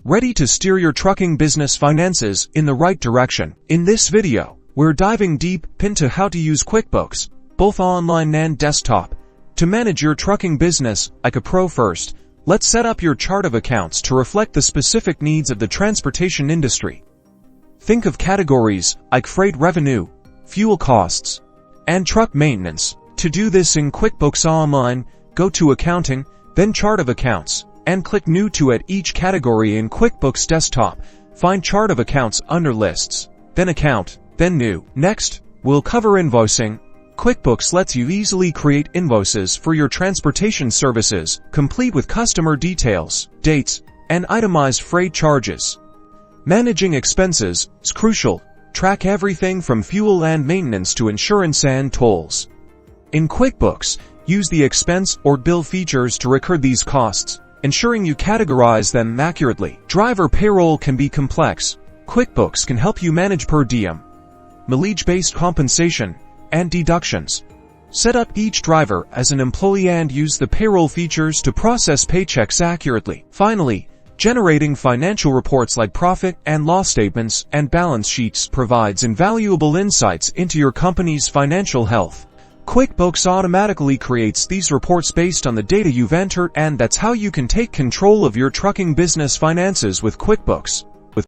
ready to steer your trucking business finances in the right direction. In this video, we're diving deep into how to use QuickBooks, both online and desktop, to manage your trucking business like a pro. First, let's set up your chart of accounts to reflect the specific needs of the transportation industry. Think of categories like freight revenue, fuel costs, and truck maintenance. To do this in QuickBooks Online, go to Accounting, then Chart of Accounts, and click New to add each category in QuickBooks Desktop. Find Chart of Accounts under Lists, then Account, then New. Next, we'll cover Invoicing. QuickBooks lets you easily create invoices for your transportation services, complete with customer details, dates, and itemized freight charges. Managing expenses is crucial. Track everything from fuel and maintenance to insurance and tolls. In QuickBooks, use the expense or bill features to record these costs, ensuring you categorize them accurately. Driver payroll can be complex. QuickBooks can help you manage per diem, mileage-based compensation, and deductions. Set up each driver as an employee and use the payroll features to process paychecks accurately. Finally, generating financial reports like profit and loss statements and balance sheets provides invaluable insights into your company's financial health. QuickBooks automatically creates these reports based on the data you've entered, and that's how you can take control of your trucking business finances with QuickBooks.